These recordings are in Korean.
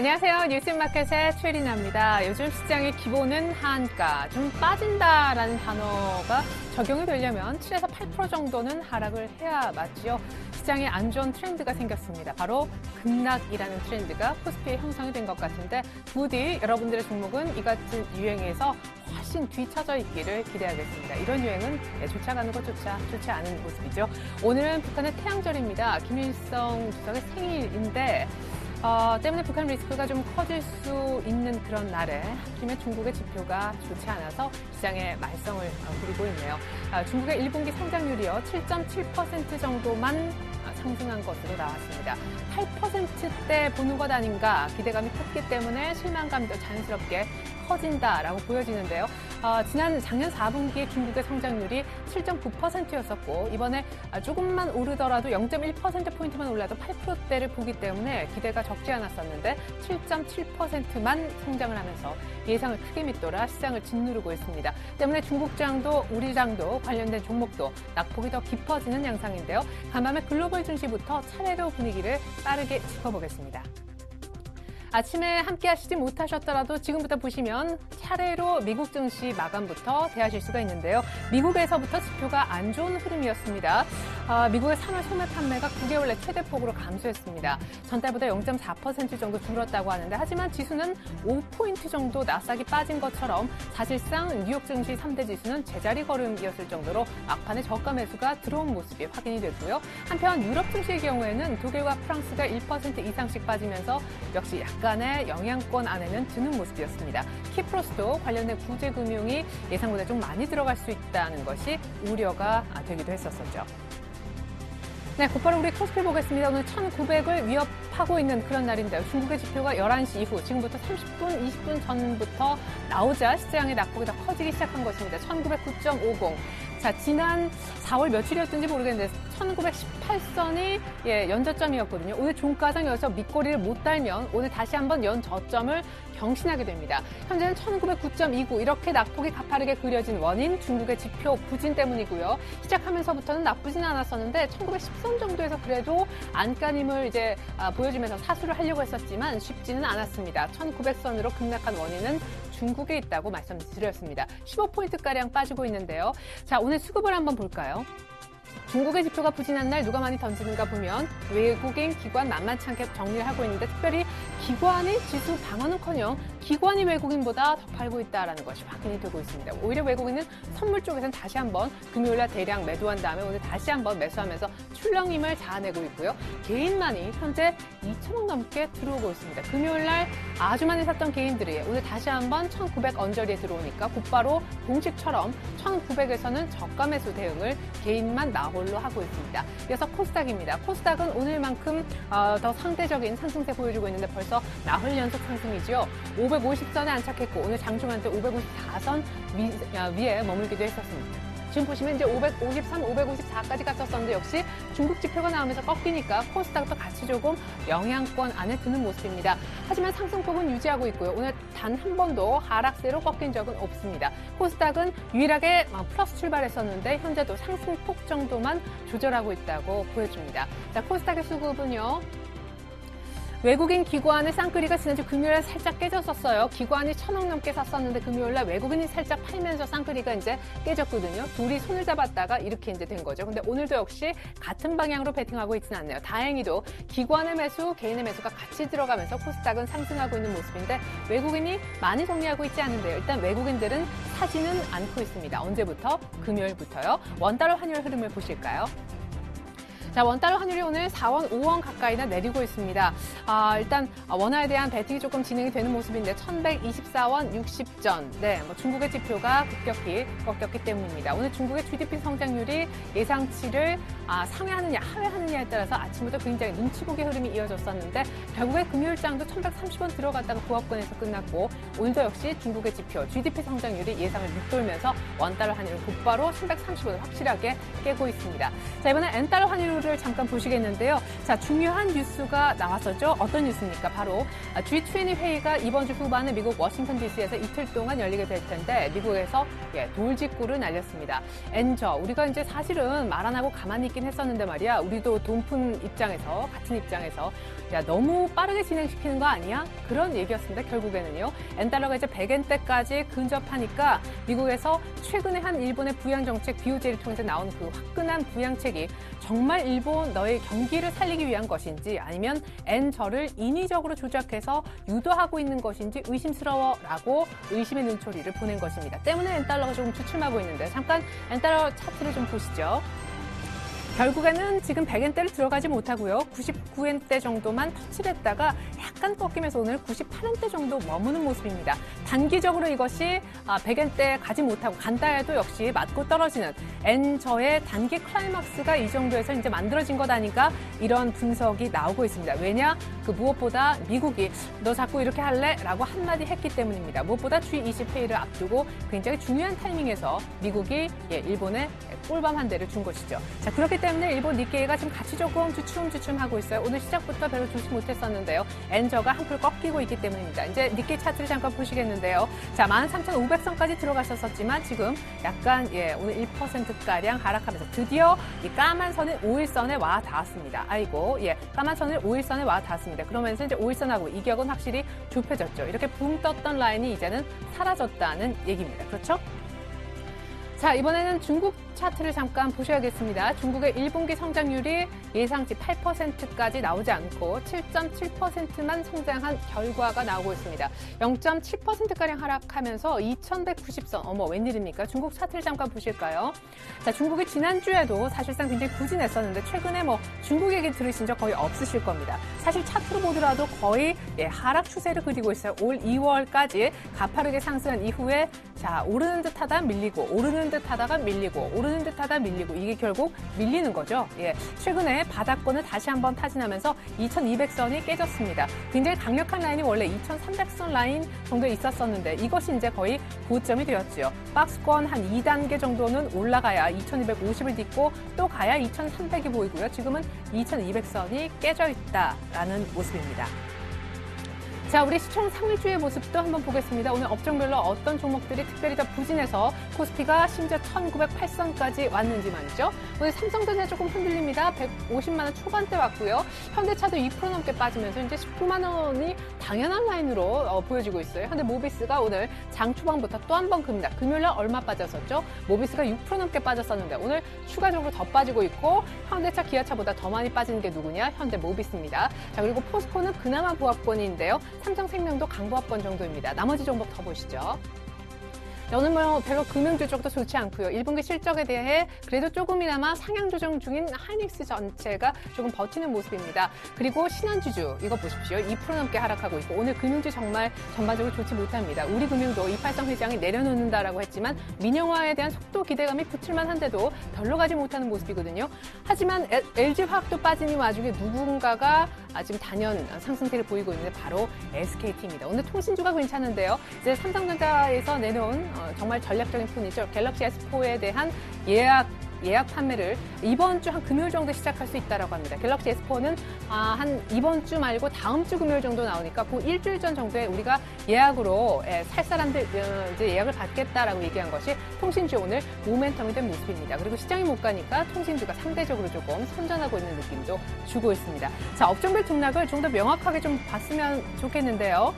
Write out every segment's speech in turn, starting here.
안녕하세요. 뉴스마켓의 최리나입니다. 요즘 시장의 기본은 한가, 좀 빠진다라는 단어가 적용이 되려면 7에서 8% 정도는 하락을 해야 맞지요. 시장에 안 좋은 트렌드가 생겼습니다. 바로 급락이라는 트렌드가 코스피에 형성이 된 것 같은데 부디 여러분들의 종목은 이 같은 유행에서 훨씬 뒤처져 있기를 기대하겠습니다. 이런 유행은 쫓아가는 것조차 좋지 않은 모습이죠. 오늘은 북한의 태양절입니다. 김일성 주석의 생일인데 때문에 북한 리스크가 좀 커질 수 있는 그런 날에 하필이면 중국의 지표가 좋지 않아서 시장에 말썽을 부리고 있네요. 중국의 1분기 성장률이요 7.7% 정도만 상승한 것으로 나왔습니다. 8%대 보는 것 아닌가 기대감이 컸기 때문에 실망감도 자연스럽게 커진다라고 보여지는데요. 작년 4분기에 중국의 성장률이 7.9%였었고 이번에 조금만 오르더라도 0.1%포인트만 올라도 8%대를 보기 때문에 기대가 적지 않았었는데 7.7%만 성장을 하면서 예상을 크게 밑돌아 시장을 짓누르고 있습니다. 때문에 중국장도 우리장도 관련된 종목도 낙폭이 더 깊어지는 양상인데요. 간밤에 글로벌 증시부터 차례로 분위기를 빠르게 짚어보겠습니다. 아침에 함께 하시지 못하셨더라도 지금부터 보시면 차례로 미국 증시 마감부터 대하실 수가 있는데요. 미국에서부터 지표가 안 좋은 흐름이었습니다. 미국의 3월 소매 판매가 9개월 내 최대폭으로 감소했습니다. 전달보다 0.4% 정도 줄었다고 하는데 하지만 지수는 5포인트 정도 나스닥이 빠진 것처럼 사실상 뉴욕 증시 3대 지수는 제자리 걸음이었을 정도로 막판에 저가 매수가 들어온 모습이 확인이 됐고요. 한편 유럽 증시의 경우에는 독일과 프랑스가 1% 이상씩 빠지면서 역시 약간의 영향권 안에는 드는 모습이었습니다. 키프로스도 관련된 구제금융이 예상보다 좀 많이 들어갈 수 있다는 것이 우려가 되기도 했었죠. 네, 곧바로 우리 코스피 보겠습니다. 오늘 1900을 위협하고 있는 그런 날인데요. 중국의 지표가 11시 이후 지금부터 30분, 20분 전부터 나오자 시장의 낙폭이 더 커지기 시작한 것입니다. 1909.50. 자, 지난 4월 며칠이었던지 모르겠는데 1918선이 연저점이었거든요. 오늘 종가상 여기서 밑꼬리를 못 달면 오늘 다시 한번 연저점을 경신하게 됩니다. 현재는 1909.29 이렇게 낙폭이 가파르게 그려진 원인 중국의 지표 부진 때문이고요. 시작하면서부터는 나쁘진 않았었는데 1910선 정도에서 그래도 안간힘을 이제 보여주면서 사수를 하려고 했었지만 쉽지는 않았습니다. 1900선으로 급락한 원인은 중국에 있다고 말씀드렸습니다. 15포인트가량 빠지고 있는데요. 자, 오늘 수급을 한번 볼까요? 중국의 지표가 부진한 날 누가 많이 던지는가 보면 외국인 기관 만만치 않게 정리를 하고 있는데 특별히 기관이 지수 방어는커녕 기관이 외국인보다 더 팔고 있다는 것이 확인이 되고 있습니다. 오히려 외국인은 선물 쪽에서는 다시 한번 금요일날 대량 매도한 다음에 오늘 다시 한번 매수하면서 출렁임을 자아내고 있고요. 개인만이 현재 2천억 넘게 들어오고 있습니다. 금요일날 아주 많이 샀던 개인들이 오늘 다시 한번 1900 언저리에 들어오니까 곧바로 공식처럼 1900에서는 저가 매수 대응을 개인만 나홀로 하고 있습니다. 이어서 코스닥입니다. 코스닥은 오늘만큼 더 상대적인 상승세 보여주고 있는데 벌써 나흘 연속 상승이죠. 550선에 안착했고 오늘 장중한 때 554선 위에 머물기도 했었습니다. 지금 보시면 이제 553, 554까지 갔었었는데 역시 중국 지표가 나오면서 꺾이니까 코스닥도 같이 조금 영향권 안에 드는 모습입니다. 하지만 상승폭은 유지하고 있고요. 오늘 단 한 번도 하락세로 꺾인 적은 없습니다. 코스닥은 유일하게 플러스 출발했었는데 현재도 상승폭 정도만 조절하고 있다고 보여줍니다. 자, 코스닥의 수급은요. 외국인 기관의 쌍끌이가 지난주 금요일에 살짝 깨졌었어요. 기관이 1,000억 넘게 샀었는데 금요일날 외국인이 살짝 팔면서 쌍끌이가 이제 깨졌거든요. 둘이 손을 잡았다가 이렇게 이제 된 거죠. 근데 오늘도 역시 같은 방향으로 배팅하고 있지는 않네요. 다행히도 기관의 매수, 개인의 매수가 같이 들어가면서 코스닥은 상승하고 있는 모습인데 외국인이 많이 정리하고 있지 않은데요. 일단 외국인들은 사지는 않고 있습니다. 언제부터? 금요일부터요. 원달러 환율 흐름을 보실까요? 자, 원달러 환율이 오늘 4원, 5원 가까이나 내리고 있습니다. 일단 원화에 대한 배팅이 조금 진행이 되는 모습인데 1124원 60전. 네, 중국의 지표가 급격히 꺾였기 때문입니다. 오늘 중국의 GDP 성장률이 예상치를 상회하느냐 하회하느냐에 따라서 아침부터 굉장히 눈치 보기 흐름이 이어졌었는데 결국에 금요일장도 1130원 들어갔다가 부합권에서 끝났고 오늘도 역시 중국의 지표 GDP 성장률이 예상을 밑돌면서 원달러 환율은 곧바로 1130원을 확실하게 깨고 있습니다. 자, 이번엔 엔달러 환율로 마크로를 잠깐 보시겠는데요. 자, 중요한 뉴스가 나왔었죠. 어떤 뉴스입니까? 바로 G20 회의가 이번 주 후반에 미국 워싱턴 DC에서 이틀 동안 열리게 될 텐데 미국에서 돌직구를 날렸습니다. 엔저, 우리가 이제 사실은 말 안 하고 가만히 있긴 했었는데 말이야. 우리도 돈 푼 입장에서, 같은 입장에서 야, 너무 빠르게 진행시키는 거 아니야? 그런 얘기였습니다. 결국에는요. 엔달러가 이제 100엔대까지 근접하니까 미국에서 최근에 한 일본의 부양정책 BOJ를 통해서 나온 그 화끈한 부양책이 정말 일본 너의 경기를 살리기 위한 것인지 아니면 엔저를 인위적으로 조작해서 유도하고 있는 것인지 의심스러워라고 의심의 눈초리를 보낸 것입니다. 때문에 엔달러가 조금 주춤하고 있는데 잠깐 엔달러 차트를 좀 보시죠. 결국에는 지금 100엔대를 들어가지 못하고요. 99엔대 정도만 터치를 했다가 약간 꺾이면서 오늘 98엔대 정도 머무는 모습입니다. 단기적으로 이것이 100엔대 가지 못하고 간다 해도 역시 맞고 떨어지는 엔저의 단기 클라이막스가 이 정도에서 이제 만들어진 것 아닌가 이런 분석이 나오고 있습니다. 왜냐? 그 무엇보다 미국이 너 자꾸 이렇게 할래? 라고 한마디 했기 때문입니다. 무엇보다 G20 회의를 앞두고 굉장히 중요한 타이밍에서 미국이 일본에 꿀밤 한 대를 준 것이죠. 자, 그렇기 때문에 일본 니케이가 지금 같이 조금 주춤주춤하고 있어요. 오늘 시작부터 별로 좋지 못했었는데요. 엔저가 한풀 꺾이고 있기 때문입니다. 이제 니케이 차트를 잠깐 보시겠는데요. 자, 13,500선까지 들어가셨었지만 지금 약간 오늘 1%가량 하락하면서 드디어 이 까만 선은 5일선에 와 닿았습니다. 아이고, 까만 선을 5일선에 와 닿았습니다. 그러면서 이제 5일선하고 이격은 확실히 좁혀졌죠. 이렇게 붕 떴던 라인이 이제는 사라졌다는 얘기입니다. 그렇죠? 자, 이번에는 중국 차트를 잠깐 보셔야겠습니다. 중국의 1분기 성장률이 예상치 8%까지 나오지 않고 7.7%만 성장한 결과가 나오고 있습니다. 0.7%가량 하락하면서 2190선. 어머, 웬일입니까? 중국 차트를 잠깐 보실까요? 자, 중국이 지난주에도 사실상 굉장히 부진했었는데 최근에 중국 얘기 들으신 적 거의 없으실 겁니다. 사실 차트로 보더라도 거의 하락 추세를 그리고 있어요. 올 2월까지 가파르게 상승한 이후에 자, 오르는 듯 하다 밀리고 오르는 듯 하다가 밀리고 오르는 듯 하다 밀리고 이게 결국 밀리는 거죠. 최근에 바닥권을 다시 한번 타진하면서 2200선이 깨졌습니다. 굉장히 강력한 라인이 원래 2300선 라인 정도에 있었었는데 이것이 이제 거의 고점이 되었죠. 박스권 한 2단계 정도는 올라가야 2250을 딛고 또 가야 2300이 보이고요. 지금은 2200선이 깨져 있다라는 모습입니다. 자, 우리 시총 3일주의 모습도 한번 보겠습니다. 오늘 업종별로 어떤 종목들이 특별히 더 부진해서 코스피가 심지어 1908선까지 왔는지 말이죠. 오늘 삼성전자 조금 흔들립니다. 150만 원 초반대 왔고요. 현대차도 2% 넘게 빠지면서 이제 19만 원이 당연한 라인으로 보여지고 있어요. 현대모비스가 오늘 장 초반부터 또 한 번 큽니다. 금요일날 얼마 빠졌었죠? 모비스가 6% 넘게 빠졌었는데 오늘 추가적으로 더 빠지고 있고 현대차, 기아차보다 더 많이 빠지는 게 누구냐? 현대모비스입니다. 자, 그리고 포스코는 그나마 보합권인데요. 삼성생명도 강보합권 정도입니다. 나머지 종목 더 보시죠. 오늘 별로 금융주 쪽도 좋지 않고요. 1분기 실적에 대해 그래도 조금이나마 상향 조정 중인 하이닉스 전체가 조금 버티는 모습입니다. 그리고 신한주주 이거 보십시오. 2% 넘게 하락하고 있고 오늘 금융주 정말 전반적으로 좋지 못합니다. 우리금융도 이팔성 회장이 내려놓는다라고 했지만 민영화에 대한 속도 기대감이 붙을만 한데도 별로 가지 못하는 모습이거든요. 하지만 LG화학도 빠지는 와중에 누군가가 지금 단연 상승세를 보이고 있는 바로 SKT입니다. 오늘 통신주가 괜찮은데요. 이제 삼성전자에서 내놓은 정말 전략적인 폰이죠. 갤럭시 S4에 대한 예약 판매를 이번 주 한 금요일 정도 시작할 수 있다라고 합니다. 갤럭시 S4는 한 이번 주 말고 다음 주 금요일 정도 나오니까 그 일주일 전 정도에 우리가 예약으로 살 사람들 이제 예약을 받겠다라고 얘기한 것이 통신주 오늘 모멘텀이 된 모습입니다. 그리고 시장이 못 가니까 통신주가 상대적으로 조금 선전하고 있는 느낌도 주고 있습니다. 자, 업종별 등락을 좀 더 명확하게 좀 봤으면 좋겠는데요.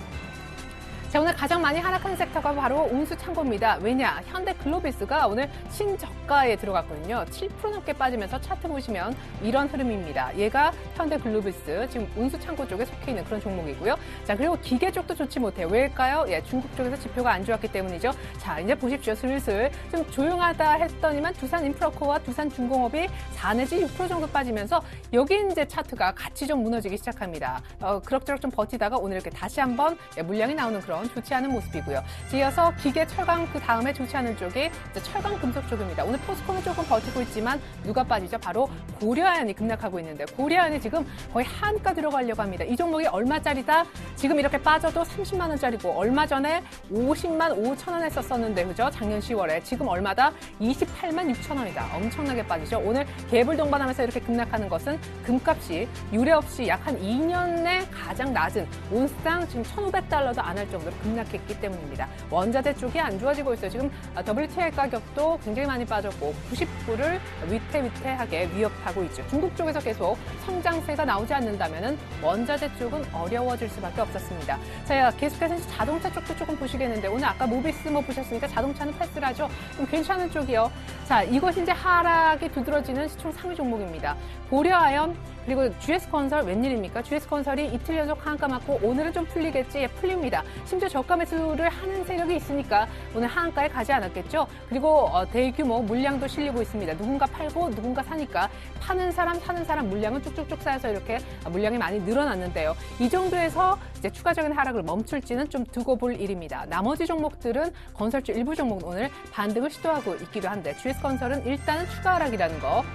자, 오늘 가장 많이 하락한 섹터가 바로 운수창고입니다. 왜냐? 현대글로비스가 오늘 신저가에 들어갔거든요. 7% 넘게 빠지면서 차트 보시면 이런 흐름입니다. 얘가 현대글로비스, 지금 운수창고 쪽에 속해 있는 그런 종목이고요. 자, 그리고 기계 쪽도 좋지 못해요. 왜일까요? 중국 쪽에서 지표가 안 좋았기 때문이죠. 자, 이제 보십시오. 슬슬 좀 조용하다 했더니만 두산인프라코와 두산중공업이 4 내지 6% 정도 빠지면서 여기 이제 차트가 같이 좀 무너지기 시작합니다. 그럭저럭 좀 버티다가 오늘 이렇게 다시 한번 물량이 나오는 그런 우선 좋지 않은 모습이고요. 이어서 기계, 철강 그 다음에 좋지 않은 쪽이 이제 철강 금속 쪽입니다. 오늘 포스코는 조금 버티고 있지만 누가 빠지죠? 바로 고려아연이 급락하고 있는데 고려아연이 지금 거의 한가 들어가려고 합니다. 이 종목이 얼마짜리다? 지금 이렇게 빠져도 30만 원짜리고 얼마 전에 50만 5천 원 했었었는데 그죠? 작년 10월에 지금 얼마다? 28만 6천 원이다. 엄청나게 빠지죠. 오늘 갭을 동반하면서 이렇게 급락하는 것은 금값이 유례 없이 약 한 2년 내 가장 낮은 온스당 지금 1,500달러도 안 할 정도로 급락했기 때문입니다. 원자재 쪽이 안 좋아지고 있어요. 지금 WTI 가격도 굉장히 많이 빠졌고 90불을 위태위태하게 위협하고 있죠. 중국 쪽에서 계속 성장세가 나오지 않는다면 원자재 쪽은 어려워질 수밖에 없었습니다. 자, 계속해서 자동차 쪽도 조금 보시겠는데 오늘 아까 모비스 뭐 보셨으니까 자동차는 패스를 하죠. 좀 괜찮은 쪽이요. 자, 이것이 이제 하락이 두드러지는 시총 상위 종목입니다. 고려아연 그리고 GS건설 웬일입니까? GS건설이 이틀 연속 하한가 맞고 오늘은 좀 풀리겠지? 예, 풀립니다. 심지어 저가 매수를 하는 세력이 있으니까 오늘 하한가에 가지 않았겠죠? 그리고 대규모 물량도 실리고 있습니다. 누군가 팔고 누군가 사니까 파는 사람 사는 사람 물량은 쭉쭉쭉 쌓여서 이렇게 물량이 많이 늘어났는데요. 이 정도에서 이제 추가적인 하락을 멈출지는 좀 두고 볼 일입니다. 나머지 종목들은 건설주 일부 종목은 오늘 반등을 시도하고 있기도 한데 GS건설은 일단은 추가 하락이라는 거.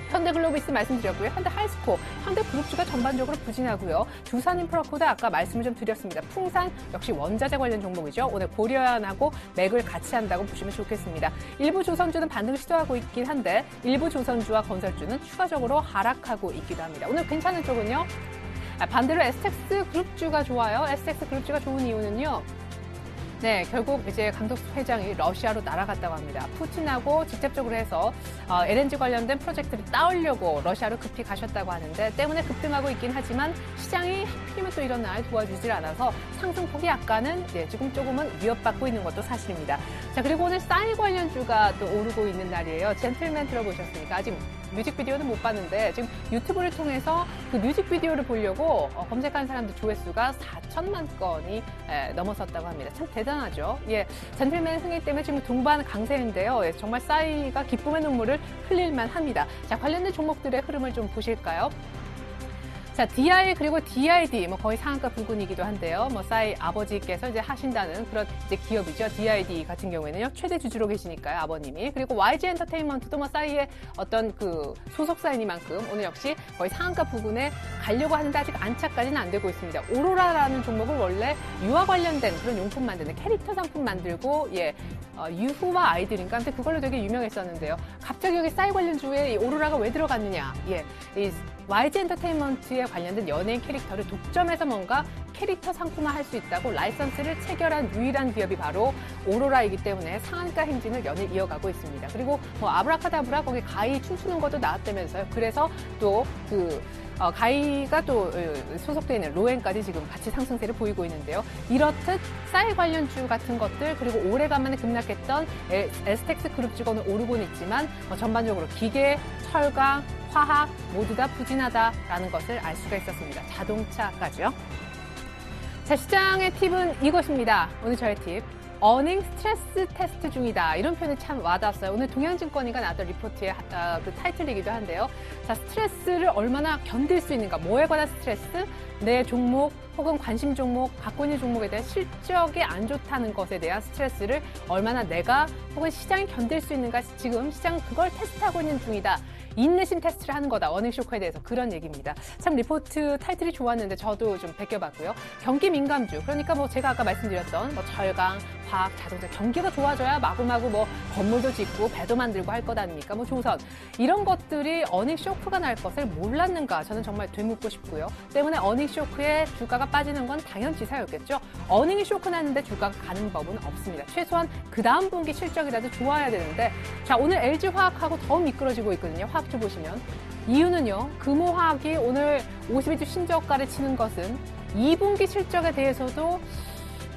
현대글로비스 말씀드렸고요. 현대하이스코, 현대그룹주가 전반적으로 부진하고요. 두산인프라코드 아까 말씀을 좀 드렸습니다. 풍산 역시 원자재 관련 종목이죠. 오늘 고려아연하고 맥을 같이 한다고 보시면 좋겠습니다. 일부 조선주는 반등을 시도하고 있긴 한데 일부 조선주와 건설주는 추가적으로 하락하고 있기도 합니다. 오늘 괜찮은 쪽은요. 반대로 STX 그룹주가 좋아요. STX 그룹주가 좋은 이유는요. 네, 결국 이제 강덕수 회장이 러시아로 날아갔다고 합니다. 푸틴하고 직접적으로 해서 LNG 관련된 프로젝트를 따오려고 러시아로 급히 가셨다고 하는데 때문에 급등하고 있긴 하지만 시장이 하필이면 또 이런 날 도와주질 않아서 상승폭이 약간은 지금 조금은 위협받고 있는 것도 사실입니다. 자, 그리고 오늘 싸이 관련주가 또 오르고 있는 날이에요. 젠틀맨 들어보셨습니까? 아직 뮤직비디오는 못 봤는데 지금 유튜브를 통해서 그 뮤직비디오를 보려고 검색한 사람들 조회수가 4천만 건이 넘어섰다고 합니다. 참 대단하죠. 예, 젠틀맨 흥행 때문에 지금 동반 강세인데요. 예, 정말 싸이가 기쁨의 눈물을 흘릴만 합니다. 자, 관련된 종목들의 흐름을 좀 보실까요? 자, DI 그리고 DID 뭐 거의 상한가 부근이기도 한데요. 뭐 싸이 아버지께서 이제 하신다는 그런 이제 기업이죠. DID 같은 경우에는요. 최대 주주로 계시니까요, 아버님이. 그리고 YG 엔터테인먼트도 뭐 싸이의 어떤 그 소속사이니만큼 오늘 역시 거의 상한가 부근에 가려고 하는데 아직 안착까지는 안 되고 있습니다. 오로라라는 종목을 원래 유아 관련된 그런 용품 만드는 캐릭터 상품 만들고 유후와 아이들인가 근데 그걸로 되게 유명했었는데요. 갑자기 여기 싸이 관련주에 이 오로라가 왜 들어갔느냐? 예, 이 YG 엔터테인먼트에 관련된 연예인 캐릭터를 독점해서 뭔가 캐릭터 상품화 할 수 있다고 라이선스를 체결한 유일한 기업이 바로 오로라이기 때문에 상한가 행진을 연일 이어가고 있습니다. 그리고 뭐 아브라카다브라 거기 가이 춤추는 것도 나왔다면서요. 그래서 또 가이가 또 소속되어 있는 로엔까지 지금 같이 상승세를 보이고 있는데요. 이렇듯 싸이 관련주 같은 것들 그리고 오래간만에 급락했던 STX 그룹주가 오늘 오르고는 있지만 전반적으로 기계, 철강, 화학 모두 다 부진하다라는 것을 알 수가 있었습니다. 자동차까지요. 자, 시장의 팁은 이것입니다. 오늘 저의 팁. 어닝 스트레스 테스트 중이다. 이런 표현이 참 와닿았어요. 오늘 동양증권이가 나왔던 리포트의 그 타이틀이기도 한데요. 자, 스트레스를 얼마나 견딜 수 있는가. 뭐에 관한 스트레스? 내 종목 혹은 관심 종목, 갖고 있는 종목에 대한 실적이 안 좋다는 것에 대한 스트레스를 얼마나 내가 혹은 시장이 견딜 수 있는가. 지금 시장은 그걸 테스트하고 있는 중이다. 인내심 테스트를 하는 거다. 어닝 쇼크에 대해서 그런 얘기입니다. 참 리포트 타이틀이 좋았는데 저도 좀 베껴봤고요. 경기 민감주. 그러니까 뭐 제가 아까 말씀드렸던 뭐 철강, 화학, 자동차 경기가 좋아져야 마구마구 뭐 건물도 짓고 배도 만들고 할 것 아닙니까? 뭐 조선. 이런 것들이 어닝 쇼크가 날 것을 몰랐는가? 저는 정말 되묻고 싶고요. 때문에 어닝 쇼크에 주가가 빠지는 건 당연지사였겠죠. 어닝이 쇼크 났는데 주가가 가는 법은 없습니다. 최소한 그 다음 분기 실적이라도 좋아야 되는데 자, 오늘 LG화학하고 더 미끄러지고 있거든요. 화학주 보시면. 이유는요. 금호화학이 오늘 52주 신저가를 치는 것은 2분기 실적에 대해서도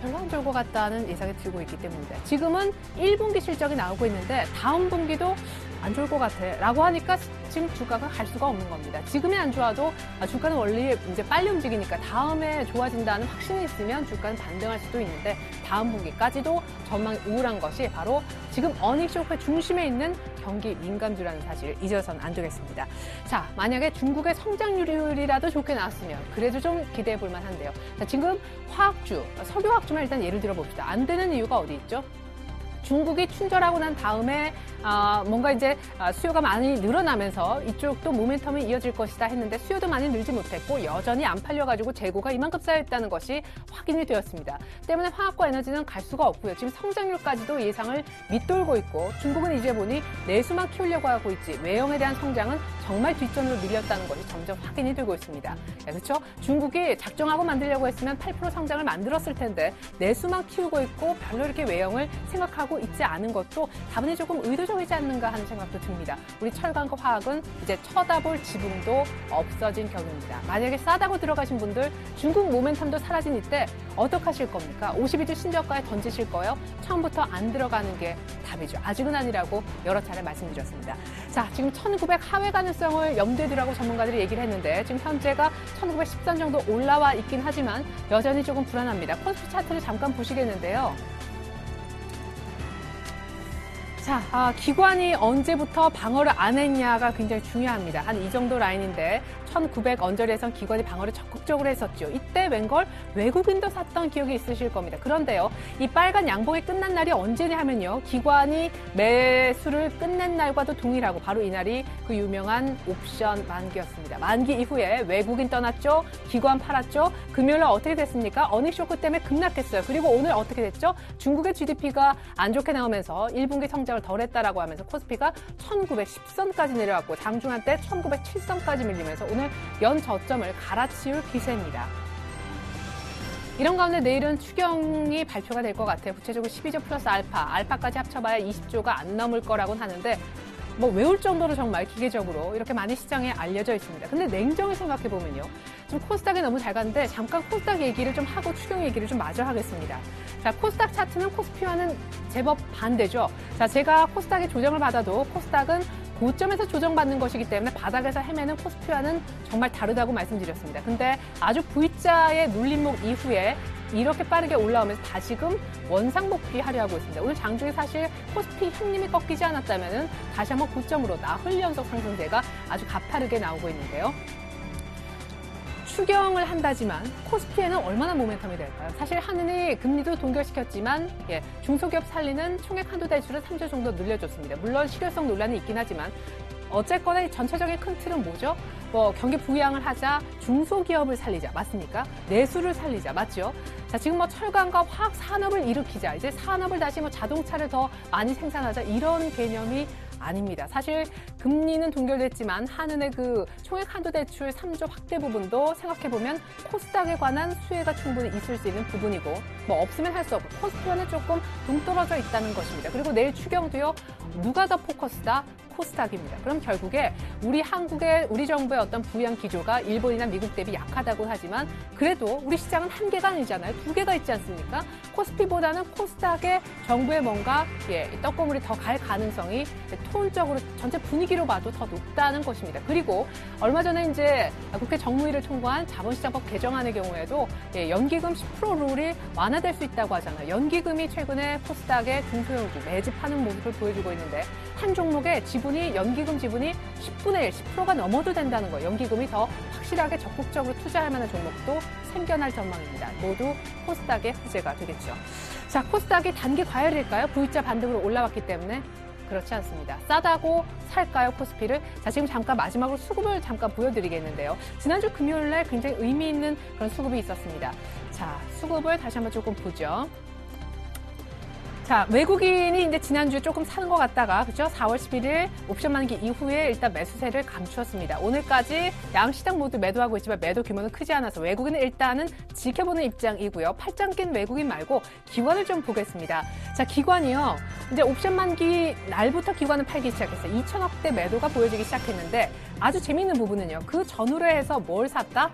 별로 안 좋을 것 같다는 예상이 들고 있기 때문입니다. 지금은 1분기 실적이 나오고 있는데 다음 분기도 안 좋을 것 같아 라고 하니까 지금 주가가 갈 수가 없는 겁니다. 지금이 안 좋아도 주가는 원래 이제 빨리 움직이니까 다음에 좋아진다는 확신이 있으면 주가는 반등할 수도 있는데 다음 분기까지도 전망이 우울한 것이 바로 지금 어닝 쇼크의 중심에 있는 경기 민감주라는 사실을 잊어서는 안 되겠습니다. 자, 만약에 중국의 성장률이라도 좋게 나왔으면 그래도 좀 기대해 볼 만한데요. 자, 지금 화학주, 석유화학주만 일단 예를 들어 봅시다. 안 되는 이유가 어디 있죠? 중국이 충절하고 난 다음에 뭔가 이제 수요가 많이 늘어나면서 이쪽도 모멘텀이 이어질 것이다 했는데 수요도 많이 늘지 못했고 여전히 안 팔려가지고 재고가 이만큼 쌓여있다는 것이 확인이 되었습니다. 때문에 화학과 에너지는 갈 수가 없고요. 지금 성장률까지도 예상을 밑돌고 있고 중국은 이제 보니 내수만 키우려고 하고 있지 외형에 대한 성장은 정말 뒷전으로 밀렸다는 것이 점점 확인이 되고 있습니다. 그렇죠? 중국이 작정하고 만들려고 했으면 8% 성장을 만들었을 텐데 내수만 키우고 있고 별로 이렇게 외형을 생각하고 있지 않은 것도 다분히 조금 의도적이지 않는가 하는 생각도 듭니다. 우리 철강과 화학은 이제 쳐다볼 지붕도 없어진 격입니다. 만약에 싸다고 들어가신 분들 중국 모멘텀도 사라진 이때 어떻게 하실 겁니까? 52주 신저가에 던지실 거예요? 처음부터 안 들어가는 게 답이죠. 아직은 아니라고 여러 차례 말씀드렸습니다. 자, 지금 1900 하회 가능성을 염두에 두라고 전문가들이 얘기를 했는데 지금 현재가 1910선 정도 올라와 있긴 하지만 여전히 조금 불안합니다. 코스피 차트를 잠깐 보시겠는데요. 자, 기관이 언제부터 방어를 안 했냐가 굉장히 중요합니다. 한 이 정도 라인인데 1900 언저리에선 기관이 방어를 적극적으로 했었죠. 이때 웬걸 외국인도 샀던 기억이 있으실 겁니다. 그런데요, 이 빨간 양봉이 끝난 날이 언제냐 하면요, 기관이 매수를 끝낸 날과도 동일하고 바로 이날이 그 유명한 옵션 만기였습니다. 만기 이후에 외국인 떠났죠, 기관 팔았죠. 금요일날 어떻게 됐습니까? 어닝 쇼크 때문에 급락했어요. 그리고 오늘 어떻게 됐죠? 중국의 GDP가 안 좋게 나오면서 1분기 성장을 덜했다라고 하면서 코스피가 1910선까지 내려왔고 장중한 때 1907선까지 밀리면서 오늘 연 저점을 갈아치울 기세입니다. 이런 가운데 내일은 추경이 발표가 될 것 같아요. 구체적으로 12조 플러스 알파까지 합쳐봐야 20조가 안 넘을 거라고는 하는데 뭐 외울 정도로 정말 기계적으로 이렇게 많이 시장에 알려져 있습니다. 근데 냉정히 생각해보면요, 지금 코스닥이 너무 잘 가는데 잠깐 코스닥 얘기를 좀 하고 추경 얘기를 좀 마저 하겠습니다. 자, 코스닥 차트는 코스피와는 제법 반대죠. 자, 제가 코스닥에 조정을 받아도 코스닥은 고점에서 조정받는 것이기 때문에 바닥에서 헤매는 코스피와는 정말 다르다고 말씀드렸습니다. 근데 아주 V자의 눌림목 이후에 이렇게 빠르게 올라오면서 다시금 원상 복귀하려 하고 있습니다. 오늘 장중에 사실 코스피 형님이 꺾이지 않았다면 다시 한번 고점으로 나흘 연속 상승세가 아주 가파르게 나오고 있는데요. 추경을 한다지만 코스피에는 얼마나 모멘텀이 될까요? 사실 한은이 금리도 동결시켰지만 중소기업 살리는 총액 한도 대출을 3조 정도 늘려줬습니다. 물론 실효성 논란이 있긴 하지만 어쨌거나 전체적인 큰 틀은 뭐죠? 경기 부양을 하자, 중소기업을 살리자, 맞습니까? 내수를 살리자, 맞죠? 자, 지금 철강과 화학 산업을 일으키자, 이제 산업을 다시 자동차를 더 많이 생산하자, 이런 개념이 아닙니다. 사실 금리는 동결됐지만 한은의 그 총액 한도 대출 3조 확대 부분도 생각해보면 코스닥에 관한 수혜가 충분히 있을 수 있는 부분이고 없으면 할 수 없고 코스피와는 조금 동떨어져 있다는 것입니다. 그리고 내일 추경도요, 누가 더 포커스다? 코스닥입니다. 그럼 결국에 우리 정부의 어떤 부양 기조가 일본이나 미국 대비 약하다고 하지만 그래도 우리 시장은 한 개가 아니잖아요. 두 개가 있지 않습니까? 코스피보다는 코스닥의 정부의 뭔가 떡고물이 더 갈 가능성이 톤적으로 전체 분위기로 봐도 더 높다는 것입니다. 그리고 얼마 전에 이제 국회 정무위를 통과한 자본시장법 개정안의 경우에도 연기금 10% 룰이 완화될 수 있다고 하잖아요. 연기금이 최근에 코스닥의 중소형주 매집하는 모습을 보여주고 있는데 한 종목의 연기금 지분이 10분의 1, 10%가 넘어도 된다는 거예요. 연기금이 더 확실하게 적극적으로 투자할 만한 종목도 생겨날 전망입니다. 모두 코스닥의 호재가 되겠죠. 자, 코스닥이 단기 과열일까요? V자 반등으로 올라왔기 때문에 그렇지 않습니다. 싸다고 살까요, 코스피를? 자, 지금 잠깐 마지막으로 수급을 잠깐 보여드리겠는데요. 지난주 금요일 날 굉장히 의미 있는 그런 수급이 있었습니다. 자, 수급을 다시 한번 조금 보죠. 자, 외국인이 이제 지난주에 조금 사는 것 같다가, 그죠? 4월 11일 옵션 만기 이후에 일단 매수세를 감추었습니다. 오늘까지 양시장 모두 매도하고 있지만 매도 규모는 크지 않아서 외국인은 일단은 지켜보는 입장이고요. 팔짱 낀 외국인 말고 기관을 좀 보겠습니다. 자, 기관이요, 이제 옵션 만기 날부터 기관은 팔기 시작했어요. 2천억대 매도가 보여지기 시작했는데 아주 재미있는 부분은요, 그 전후로 해서 뭘 샀다?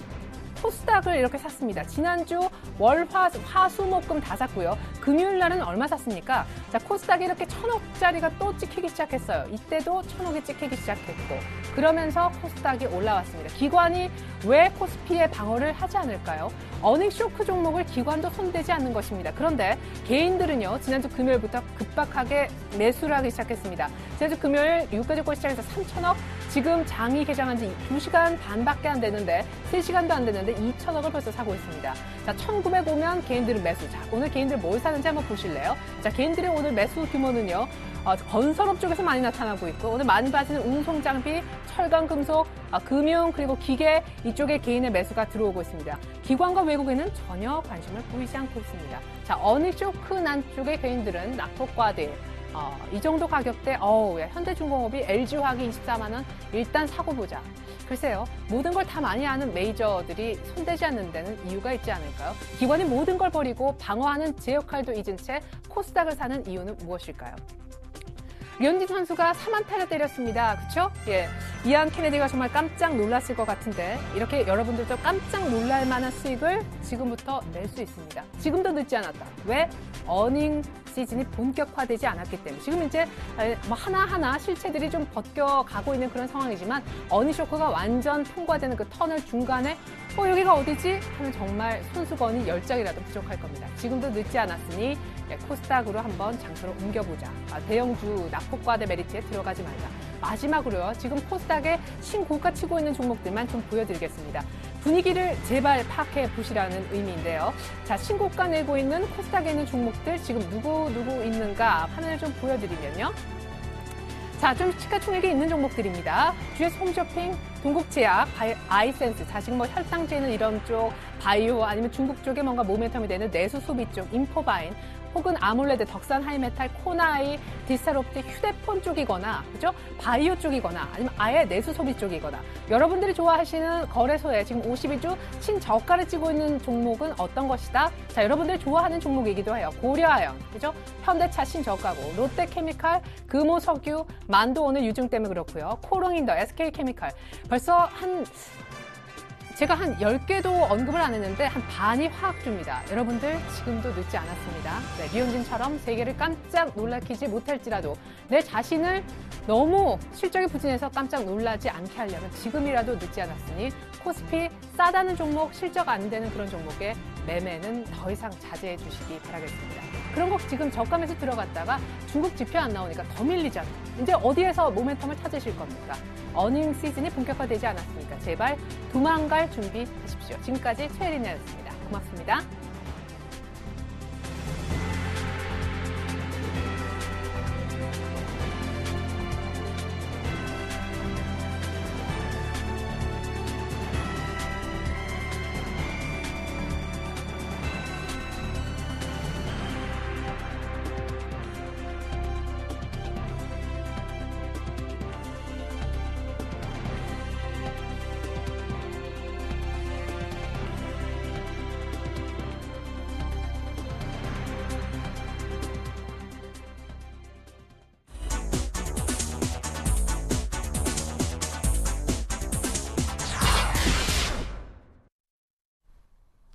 코스닥을 이렇게 샀습니다. 지난주 월, 화, 수, 목, 금 다 샀고요. 금요일 날은 얼마 샀습니까? 자, 코스닥이 이렇게 1,000억짜리가 또 찍히기 시작했어요. 이때도 1,000억이 찍히기 시작했고, 그러면서 코스닥이 올라왔습니다. 기관이 왜 코스피의 방어를 하지 않을까요? 어닝 쇼크 종목을 기관도 손대지 않는 것입니다. 그런데 개인들은요, 지난주 금요일부터 급박하게 매수를 하기 시작했습니다. 지난주 금요일 유가증권 시장에서 3,000억, 지금 장이 개장한 지 2시간 반밖에 안 되는데, 3시간도 안 됐는데 2,000억을 벌써 사고 있습니다. 자, 1,900 오면 개인들은 매수. 자, 오늘 개인들 뭘 사는지 한번 보실래요? 자, 개인들의 오늘 매수 규모는요, 건설업 쪽에서 많이 나타나고 있고, 오늘 많이 빠지는 운송장비, 철강금속, 금융, 그리고 기계, 이쪽에 개인의 매수가 들어오고 있습니다. 기관과 외국인은 전혀 관심을 보이지 않고 있습니다. 자, 어느 쇼크 난 쪽의 개인들은 낙폭과대, 이 정도 가격대, 현대중공업이 LG화학이 24만 원, 일단 사고 보자. 글쎄요, 모든 걸 다 많이 아는 메이저들이 손대지 않는 데는 이유가 있지 않을까요? 기관이 모든 걸 버리고 방어하는 제 역할도 잊은 채 코스닥을 사는 이유는 무엇일까요? 류현진 선수가 3안타를 때렸습니다. 그렇죠? 예, 이안 케네디가 정말 깜짝 놀랐을 것 같은데, 이렇게 여러분들도 깜짝 놀랄 만한 수익을 지금부터 낼 수 있습니다. 지금도 늦지 않았다. 왜? 어닝 시즌이 본격화되지 않았기 때문에. 지금 이제 하나하나 실체들이 좀 벗겨가고 있는 그런 상황이지만, 어닝 쇼크가 완전 통과되는 그 터널 중간에 여기가 어디지? 하면 정말 손수건이 10장이라도 부족할 겁니다. 지금도 늦지 않았으니 코스닥으로 한번 장소를 옮겨보자. 대형주 낙폭과대 메리트에 들어가지 말자. 마지막으로요, 지금 코스닥에 신고가 치고 있는 종목들만 좀 보여드리겠습니다. 분위기를 제발 파악해 보시라는 의미인데요. 자, 신고가 내고 있는 코스닥에 있는 종목들 지금 누구 있는가 화면을 좀 보여드리면요. 자, 좀 시가총액이 있는 종목들입니다. GS 홈쇼핑, 동국제약, 아이센스, 자식 혈당제는 이런 쪽, 바이오 아니면 중국 쪽에 뭔가 모멘텀이 되는 내수 소비 쪽, 인포바인, 혹은 아몰레드, 덕산 하이메탈, 코나이, 디스타롭틱, 휴대폰 쪽이거나, 그죠? 바이오 쪽이거나, 아니면 아예 내수 소비 쪽이거나, 여러분들이 좋아하시는 거래소에 지금 52주 신저가를 찍고 있는 종목은 어떤 것이다? 자, 여러분들이 좋아하는 종목이기도 해요. 고려아연, 그죠? 현대차 신저가고, 롯데케미칼, 금호석유, 만도 오늘 유증 때문에 그렇고요. 코롱인더, SK케미칼. 벌써 제가 한 10개도 언급을 안 했는데 한 반이 화학주입니다. 여러분들 지금도 늦지 않았습니다. 네, 류현진처럼 세계를 깜짝 놀라키지 못할지라도 내 자신을 너무 실적이 부진해서 깜짝 놀라지 않게 하려면 지금이라도 늦지 않았으니 코스피 싸다는 종목, 실적 안 되는 그런 종목에 매매는 더 이상 자제해 주시기 바라겠습니다. 그런 거 지금 저가에서 들어갔다가 중국 지표 안 나오니까 더 밀리잖아요. 이제 어디에서 모멘텀을 찾으실 겁니까? 어닝 시즌이 본격화되지 않았습니까? 제발 도망갈 준비하십시오. 지금까지 최혜린이었습니다. 고맙습니다.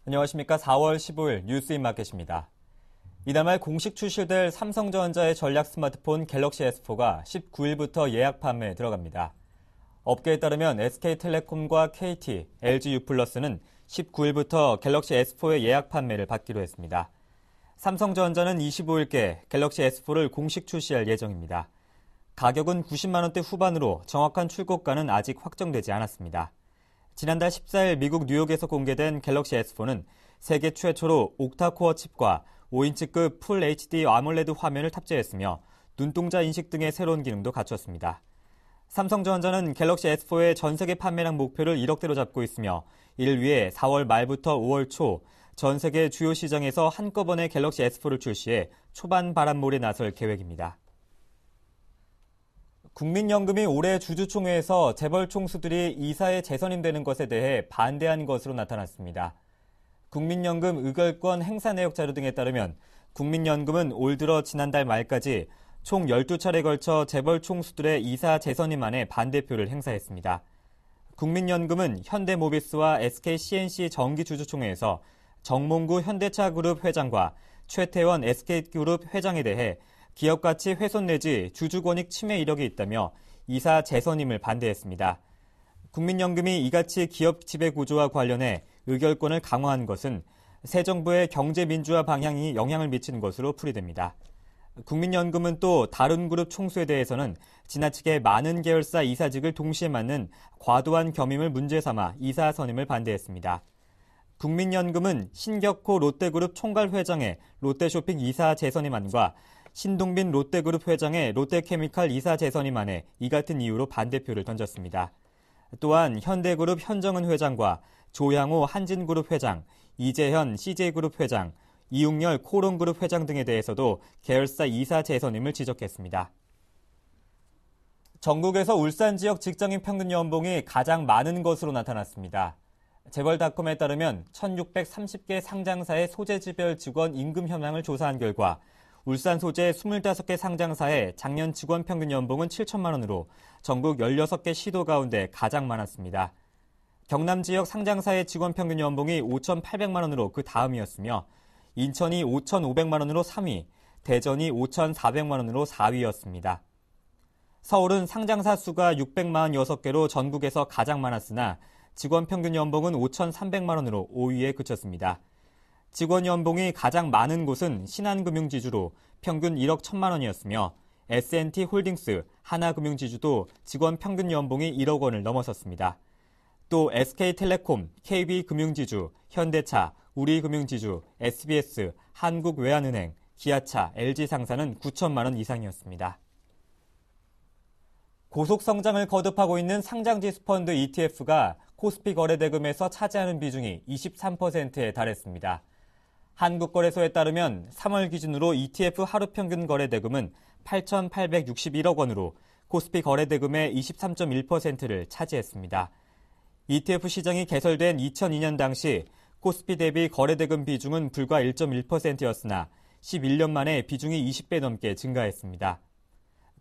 안녕하십니까. 4월 15일 뉴스인마켓입니다. 이달 말 공식 출시될 삼성전자의 전략 스마트폰 갤럭시 S4가 19일부터 예약 판매에 들어갑니다. 업계에 따르면 SK텔레콤과 KT, LG유플러스는 19일부터 갤럭시 S4의 예약 판매를 받기로 했습니다. 삼성전자는 25일께 갤럭시 S4를 공식 출시할 예정입니다. 가격은 90만 원대 후반으로 정확한 출고가는 아직 확정되지 않았습니다. 지난달 14일 미국 뉴욕에서 공개된 갤럭시 S4는 세계 최초로 옥타코어 칩과 5인치급 풀 HD 아몰레드 화면을 탑재했으며 눈동자 인식 등의 새로운 기능도 갖췄습니다. 삼성전자는 갤럭시 S4의 전 세계 판매량 목표를 1억 대로 잡고 있으며 이를 위해 4월 말부터 5월 초 전 세계 주요 시장에서 한꺼번에 갤럭시 S4를 출시해 초반 바람몰이에 나설 계획입니다. 국민연금이 올해 주주총회에서 재벌 총수들이 이사에 재선임되는 것에 대해 반대한 것으로 나타났습니다. 국민연금 의결권 행사 내역 자료 등에 따르면 국민연금은 올 들어 지난달 말까지 총 12차례에 걸쳐 재벌 총수들의 이사 재선임안에 반대표를 행사했습니다. 국민연금은 현대모비스와 SK-CNC 정기주주총회에서 정몽구 현대차그룹 회장과 최태원 SK그룹 회장에 대해 기업가치 훼손 내지 주주권익 침해 이력이 있다며 이사 재선임을 반대했습니다. 국민연금이 이같이 기업 지배구조와 관련해 의결권을 강화한 것은 새 정부의 경제민주화 방향이 영향을 미친 것으로 풀이됩니다. 국민연금은 또 다른 그룹 총수에 대해서는 지나치게 많은 계열사 이사직을 동시에 맡는 과도한 겸임을 문제 삼아 이사 선임을 반대했습니다. 국민연금은 신격호 롯데그룹 총괄회장의 롯데쇼핑 이사 재선임안과 신동빈 롯데그룹 회장의 롯데케미칼 이사 재선임안에 이 같은 이유로 반대표를 던졌습니다. 또한 현대그룹 현정은 회장과 조양호 한진그룹 회장, 이재현 CJ그룹 회장, 이웅열 코롱그룹 회장 등에 대해서도 계열사 이사 재선임을 지적했습니다. 전국에서 울산 지역 직장인 평균 연봉이 가장 많은 것으로 나타났습니다. 재벌닷컴에 따르면 1,630개 상장사의 소재지별 직원 임금 현황을 조사한 결과 울산 소재 25개 상장사의 작년 직원 평균 연봉은 7천만 원으로 전국 16개 시도 가운데 가장 많았습니다. 경남 지역 상장사의 직원 평균 연봉이 5,800만 원으로 그 다음이었으며 인천이 5,500만 원으로 3위, 대전이 5,400만 원으로 4위였습니다. 서울은 상장사 수가 646개로 전국에서 가장 많았으나 직원 평균 연봉은 5,300만 원으로 5위에 그쳤습니다. 직원 연봉이 가장 많은 곳은 신한금융지주로 평균 1억 1천만 원이었으며 S&T홀딩스, 하나금융지주도 직원 평균 연봉이 1억 원을 넘어섰습니다. 또 SK텔레콤, KB금융지주, 현대차, 우리금융지주, SBS, 한국외환은행, 기아차, LG상사는 9천만 원 이상이었습니다. 고속 성장을 거듭하고 있는 상장지수 펀드 ETF가 코스피 거래대금에서 차지하는 비중이 23%에 달했습니다. 한국거래소에 따르면 3월 기준으로 ETF 하루 평균 거래대금은 8,861억 원으로 코스피 거래대금의 23.1%를 차지했습니다. ETF 시장이 개설된 2002년 당시 코스피 대비 거래대금 비중은 불과 1.1%였으나 11년 만에 비중이 20배 넘게 증가했습니다.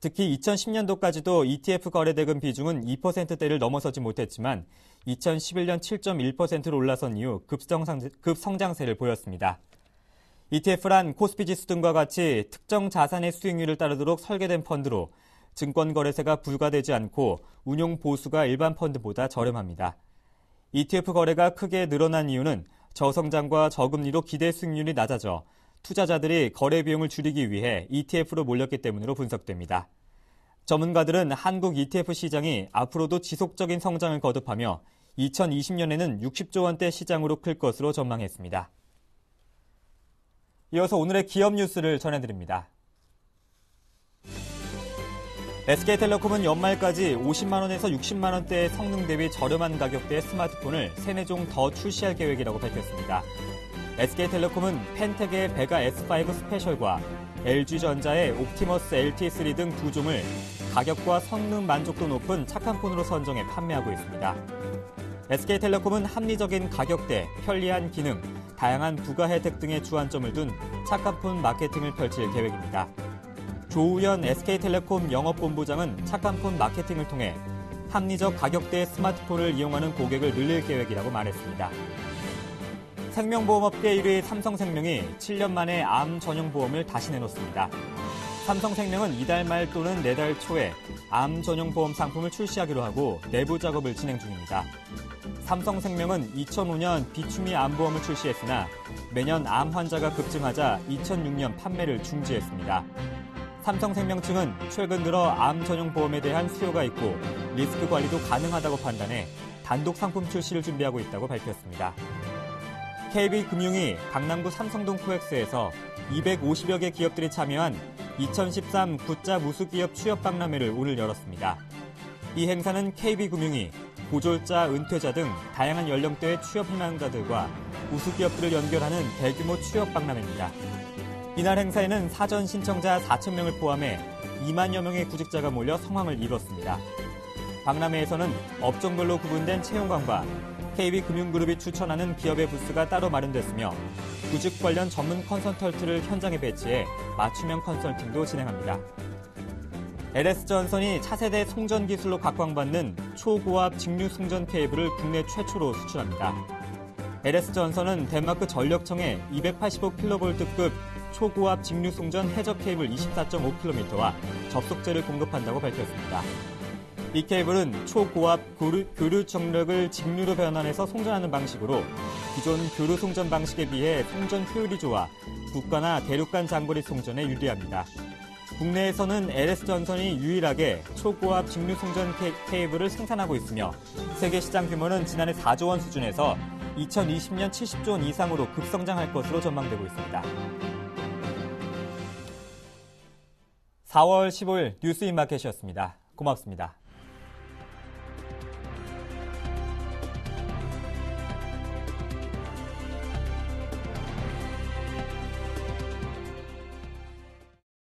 특히 2010년도까지도 ETF 거래대금 비중은 2%대를 넘어서지 못했지만 2011년 7.1%로 올라선 이후 급성장세를 보였습니다. ETF란 코스피 지수 등과 같이 특정 자산의 수익률을 따르도록 설계된 펀드로 증권거래세가 부과되지 않고 운용 보수가 일반 펀드보다 저렴합니다. ETF 거래가 크게 늘어난 이유는 저성장과 저금리로 기대 수익률이 낮아져 투자자들이 거래 비용을 줄이기 위해 ETF로 몰렸기 때문으로 분석됩니다. 전문가들은 한국 ETF 시장이 앞으로도 지속적인 성장을 거듭하며 2020년에는 60조 원대 시장으로 클 것으로 전망했습니다. 이어서 오늘의 기업 뉴스를 전해드립니다. SK텔레콤은 연말까지 50만 원에서 60만 원대의 성능 대비 저렴한 가격대의 스마트폰을 3종 더 출시할 계획이라고 밝혔습니다. SK텔레콤은 펜텍의 베가 S5 스페셜과 LG전자의 옵티머스 LT3 등 2종을 가격과 성능 만족도 높은 착한 폰으로 선정해 판매하고 있습니다. SK텔레콤은 합리적인 가격대, 편리한 기능, 다양한 부가 혜택 등의 주안점을 둔 착한 폰 마케팅을 펼칠 계획입니다. 조우현 SK텔레콤 영업본부장은 착한 폰 마케팅을 통해 합리적 가격대의 스마트폰을 이용하는 고객을 늘릴 계획이라고 말했습니다. 생명보험업계 1위 삼성생명이 7년 만에 암 전용 보험을 다시 내놓습니다. 삼성생명은 이달 말 또는 내달 초에 암 전용 보험 상품을 출시하기로 하고 내부 작업을 진행 중입니다. 삼성생명은 2005년 비추미 암보험을 출시했으나 매년 암 환자가 급증하자 2006년 판매를 중지했습니다. 삼성생명 측은 최근 들어 암 전용 보험에 대한 수요가 있고 리스크 관리도 가능하다고 판단해 단독 상품 출시를 준비하고 있다고 밝혔습니다. KB금융이 강남구 삼성동 코엑스에서 250여 개 기업들이 참여한 2013 굿자 우수기업 취업박람회를 오늘 열었습니다. 이 행사는 KB금융이 고졸자, 은퇴자 등 다양한 연령대의 취업 희망자들과 우수기업들을 연결하는 대규모 취업박람회입니다. 이날 행사에는 사전 신청자 4,000명을 포함해 2만여 명의 구직자가 몰려 성황을 이뤘습니다. 박람회에서는 업종별로 구분된 채용관과 KB금융그룹이 추천하는 기업의 부스가 따로 마련됐으며 구직 관련 전문 컨설턴트를 현장에 배치해 맞춤형 컨설팅도 진행합니다. LS전선이 차세대 송전 기술로 각광받는 초고압 직류 송전 케이블을 국내 최초로 수출합니다. LS전선은 덴마크 전력청에 285kV급 초고압 직류 송전 해저 케이블 24.5km와 접속제를 공급한다고 밝혔습니다. 이 케이블은 초고압 교류 정력을 직류로 변환해서 송전하는 방식으로 기존 교류 송전 방식에 비해 송전 효율이 좋아 국가나 대륙 간 장거리 송전에 유리합니다. 국내에서는 LS전선이 유일하게 초고압 직류 송전 케이블을 생산하고 있으며 세계 시장 규모는 지난해 4조 원 수준에서 2020년 70조 원 이상으로 급성장할 것으로 전망되고 있습니다. 4월 15일 뉴스인마켓이었습니다. 고맙습니다.